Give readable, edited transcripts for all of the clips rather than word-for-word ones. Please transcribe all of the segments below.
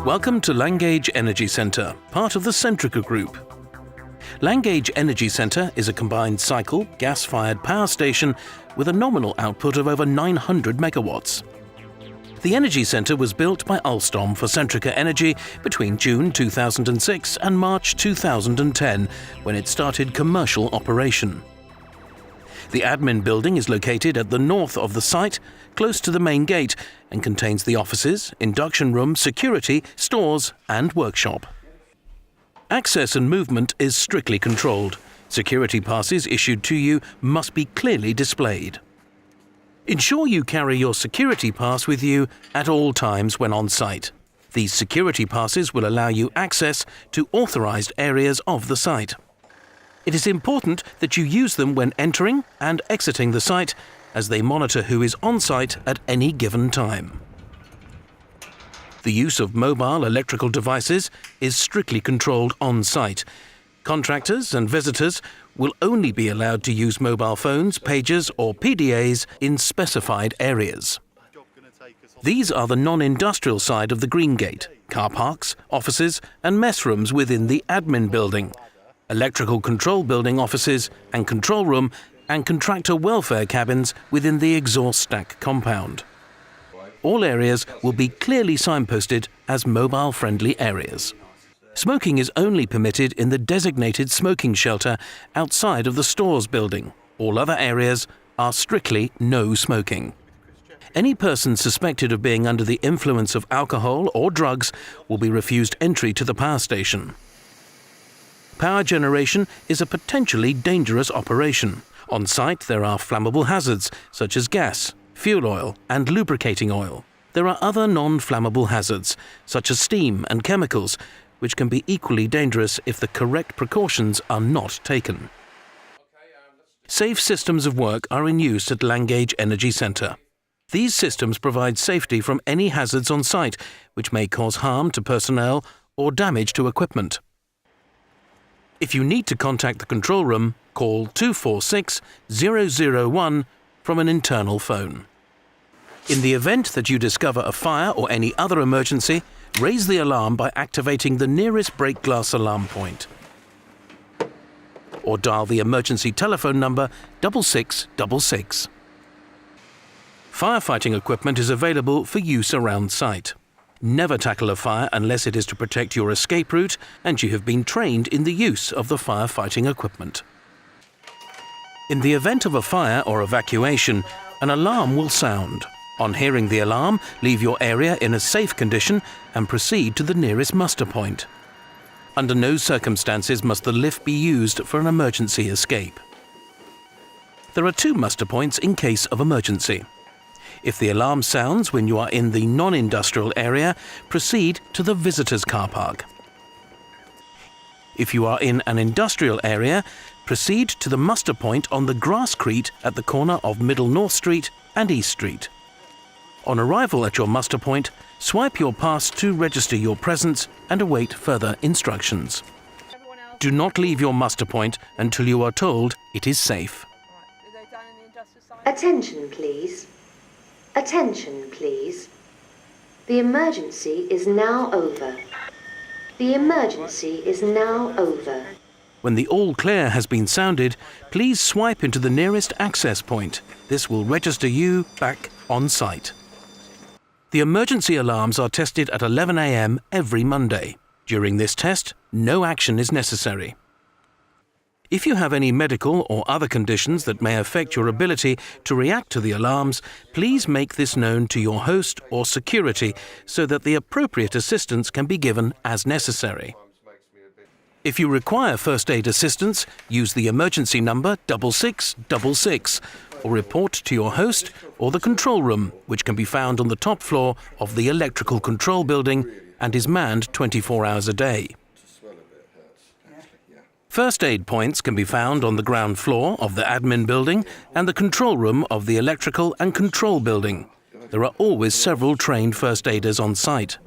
Welcome to Langage Energy Centre, part of the Centrica Group. Langage Energy Centre is a combined cycle, gas-fired power station with a nominal output of over 900 megawatts. The Energy Centre was built by Alstom for Centrica Energy between June 2006 and March 2010, when it started commercial operation. The admin building is located at the north of the site, close to the main gate, and contains the offices, induction room, security, stores and workshop. Access and movement is strictly controlled. Security passes issued to you must be clearly displayed. Ensure you carry your security pass with you at all times when on site. These security passes will allow you access to authorized areas of the site. It is important that you use them when entering and exiting the site, as they monitor who is on site at any given time. The use of mobile electrical devices is strictly controlled on site. Contractors and visitors will only be allowed to use mobile phones, pagers or PDAs in specified areas. These are the non-industrial side of the Green Gate: car parks, offices and mess rooms within the admin building, electrical control building offices and control room, and contractor welfare cabins within the exhaust stack compound. All areas will be clearly signposted as mobile-friendly areas. Smoking is only permitted in the designated smoking shelter outside of the stores building. All other areas are strictly no smoking. Any person suspected of being under the influence of alcohol or drugs will be refused entry to the power station. Power generation is a potentially dangerous operation. On site, there are flammable hazards such as gas, fuel oil and lubricating oil. There are other non-flammable hazards such as steam and chemicals, which can be equally dangerous if the correct precautions are not taken. Safe systems of work are in use at Langage Energy Centre. These systems provide safety from any hazards on site, which may cause harm to personnel or damage to equipment. If you need to contact the control room, call 246 001 from an internal phone. In the event that you discover a fire or any other emergency, raise the alarm by activating the nearest break glass alarm point. Or dial the emergency telephone number 6666. Firefighting equipment is available for use around site. Never tackle a fire unless it is to protect your escape route and you have been trained in the use of the firefighting equipment. In the event of a fire or evacuation, an alarm will sound. On hearing the alarm, leave your area in a safe condition and proceed to the nearest muster point. Under no circumstances must the lift be used for an emergency escape. There are 2 muster points in case of emergency. If the alarm sounds when you are in the non-industrial area, proceed to the visitors' car park. If you are in an industrial area, proceed to the muster point on the grasscrete at the corner of Middle North Street and East Street. On arrival at your muster point, swipe your pass to register your presence and await further instructions. Do not leave your muster point until you are told it is safe. Attention, please. Attention, please. The emergency is now over. The emergency is now over. When the all clear has been sounded, please swipe into the nearest access point. This will register you back on site. The emergency alarms are tested at 11 a.m. every Monday. During this test, no action is necessary. If you have any medical or other conditions that may affect your ability to react to the alarms, please make this known to your host or security so that the appropriate assistance can be given as necessary. If you require first aid assistance, use the emergency number 6666 or report to your host or the control room, which can be found on the top floor of the electrical control building and is manned 24 hours a day. First aid points can be found on the ground floor of the admin building and the control room of the electrical and control building. There are always several trained first aiders on site.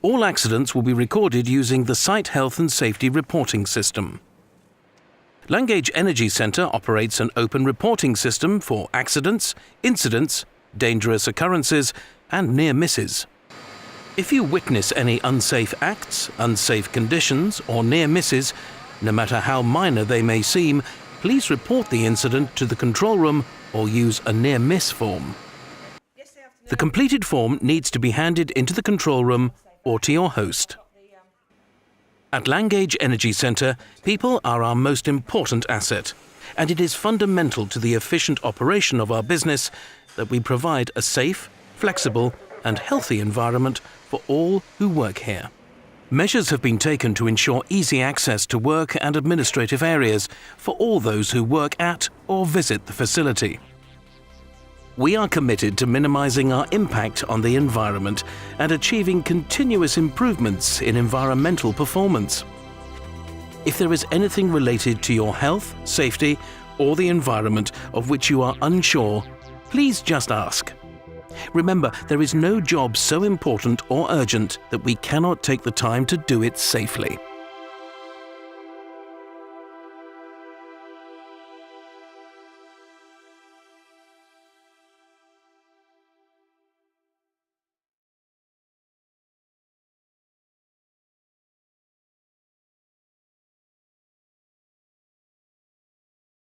All accidents will be recorded using the Site Health and Safety Reporting System. Langage Energy Centre operates an open reporting system for accidents, incidents, dangerous occurrences and near misses. If you witness any unsafe acts, unsafe conditions or near misses, no matter how minor they may seem, please report the incident to the control room or use a near miss form. The completed form needs to be handed into the control room or to your host. At Langage Energy Centre, people are our most important asset, and it is fundamental to the efficient operation of our business that we provide a safe, flexible and healthy environment for all who work here. Measures have been taken to ensure easy access to work and administrative areas for all those who work at or visit the facility. We are committed to minimising our impact on the environment and achieving continuous improvements in environmental performance. If there is anything related to your health, safety or the environment of which you are unsure, please just ask. Remember, there is no job so important or urgent that we cannot take the time to do it safely.